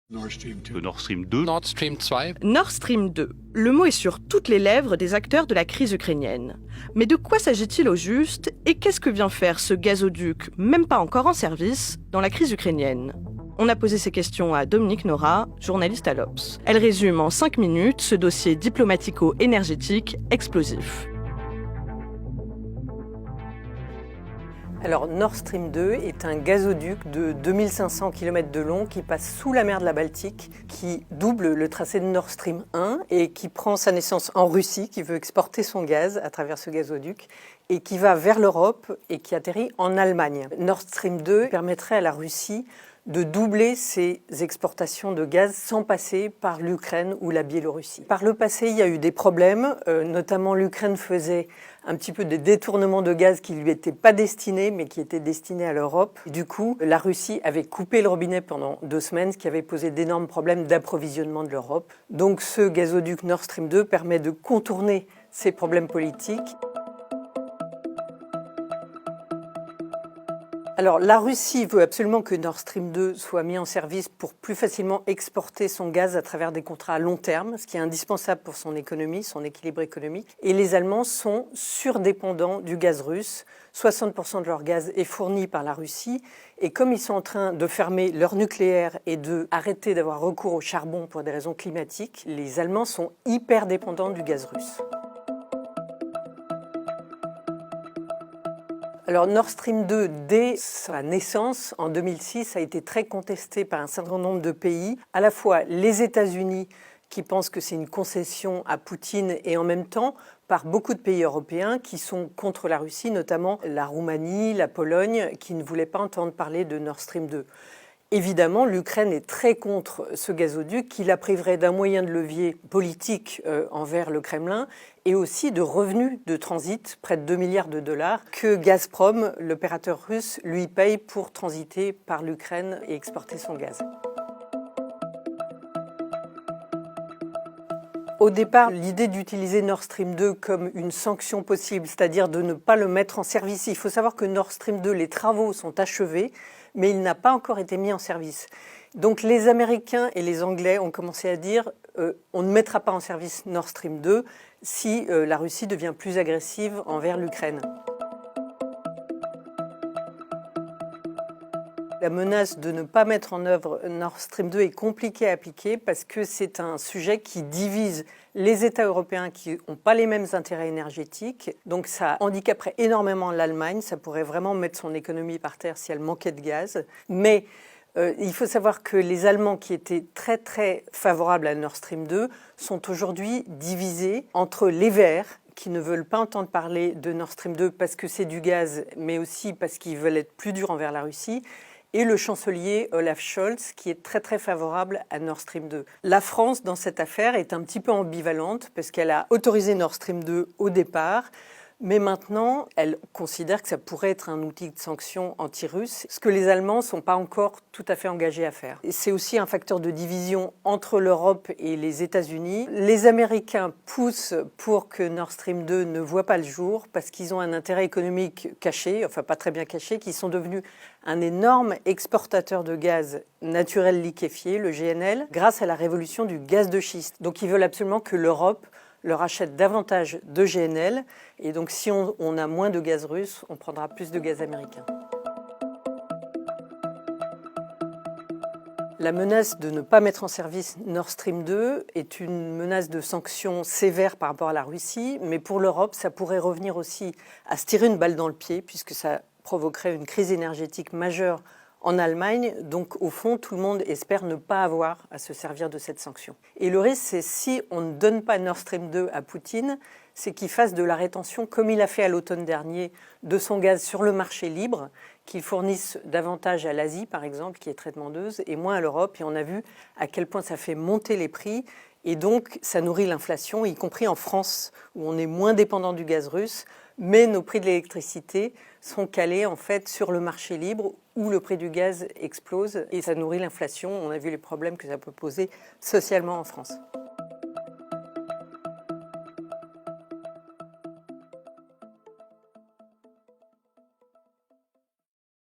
Le Nord Stream 2. Nord Stream 2. Nord Stream 2. Le mot est sur toutes les lèvres des acteurs de la crise ukrainienne. Mais de quoi s'agit-il au juste et qu'est-ce que vient faire ce gazoduc, même pas encore en service, dans la crise ukrainienne ? On a posé ces questions à Dominique Nora, journaliste à l'Obs. Elle résume en 5 minutes ce dossier diplomatico-énergétique explosif. Alors Nord Stream 2 est un gazoduc de 2500 km de long qui passe sous la mer de la Baltique, qui double le tracé de Nord Stream 1 et qui prend sa naissance en Russie, qui veut exporter son gaz à travers ce gazoduc et qui va vers l'Europe et qui atterrit en Allemagne. Nord Stream 2 permettrait à la Russie de doubler ses exportations de gaz sans passer par l'Ukraine ou la Biélorussie. Par le passé, il y a eu des problèmes, notamment l'Ukraine faisait un petit peu des détournements de gaz qui ne lui étaient pas destinés, mais qui étaient destinés à l'Europe. Du coup, la Russie avait coupé le robinet pendant 2 semaines, ce qui avait posé d'énormes problèmes d'approvisionnement de l'Europe. Donc ce gazoduc Nord Stream 2 permet de contourner ces problèmes politiques. Alors, la Russie veut absolument que Nord Stream 2 soit mis en service pour plus facilement exporter son gaz à travers des contrats à long terme, ce qui est indispensable pour son économie, son équilibre économique. Et les Allemands sont surdépendants du gaz russe. 60% de leur gaz est fourni par la Russie. Et comme ils sont en train de fermer leur nucléaire et d'arrêter d'avoir recours au charbon pour des raisons climatiques, les Allemands sont hyper dépendants du gaz russe. Alors Nord Stream 2, dès sa naissance, en 2006, a été très contesté par un certain nombre de pays, à la fois les États-Unis qui pensent que c'est une concession à Poutine et en même temps par beaucoup de pays européens qui sont contre la Russie, notamment la Roumanie, la Pologne, qui ne voulaient pas entendre parler de Nord Stream 2. Évidemment, l'Ukraine est très contre ce gazoduc qui la priverait d'un moyen de levier politique envers le Kremlin et aussi de revenus de transit, près de 2 milliards de dollars, que Gazprom, l'opérateur russe, lui paye pour transiter par l'Ukraine et exporter son gaz. Au départ, l'idée d'utiliser Nord Stream 2 comme une sanction possible, c'est-à-dire de ne pas le mettre en service. Il faut savoir que Nord Stream 2, les travaux sont achevés, mais il n'a pas encore été mis en service. Donc les Américains et les Anglais ont commencé à dire on ne mettra pas en service Nord Stream 2 si la Russie devient plus agressive envers l'Ukraine. La menace de ne pas mettre en œuvre Nord Stream 2 est compliquée à appliquer parce que c'est un sujet qui divise les États européens qui n'ont pas les mêmes intérêts énergétiques. Donc ça handicaperait énormément l'Allemagne, ça pourrait vraiment mettre son économie par terre si elle manquait de gaz. Mais il faut savoir que les Allemands qui étaient très très favorables à Nord Stream 2 sont aujourd'hui divisés entre les Verts, qui ne veulent pas entendre parler de Nord Stream 2 parce que c'est du gaz, mais aussi parce qu'ils veulent être plus durs envers la Russie, et le chancelier Olaf Scholz, qui est très très favorable à Nord Stream 2. La France, dans cette affaire, est un petit peu ambivalente, parce qu'elle a autorisé Nord Stream 2 au départ, mais maintenant, elle considère que ça pourrait être un outil de sanction anti-russe, ce que les Allemands ne sont pas encore tout à fait engagés à faire. Et c'est aussi un facteur de division entre l'Europe et les États-Unis. Les Américains poussent pour que Nord Stream 2 ne voit pas le jour, parce qu'ils ont un intérêt économique caché, enfin pas très bien caché, qu'ils sont devenus un énorme exportateur de gaz naturel liquéfié, le GNL, grâce à la révolution du gaz de schiste. Donc ils veulent absolument que l'Europe leur achète davantage de GNL. Et donc, si on a moins de gaz russe, on prendra plus de gaz américain. La menace de ne pas mettre en service Nord Stream 2 est une menace de sanctions sévères par rapport à la Russie. Mais pour l'Europe, ça pourrait revenir aussi à se tirer une balle dans le pied, puisque ça provoquerait une crise énergétique majeure en Allemagne. Donc, au fond, tout le monde espère ne pas avoir à se servir de cette sanction. Et le risque, c'est si on ne donne pas Nord Stream 2 à Poutine, c'est qu'il fasse de la rétention, comme il a fait à l'automne dernier, de son gaz sur le marché libre, qu'il fournisse davantage à l'Asie, par exemple, qui est très demandeuse, et moins à l'Europe. Et on a vu à quel point ça fait monter les prix. Et donc, ça nourrit l'inflation, y compris en France, où on est moins dépendant du gaz russe. Mais nos prix de l'électricité sont calés en fait sur le marché libre où le prix du gaz explose et ça nourrit l'inflation. On a vu les problèmes que ça peut poser socialement en France.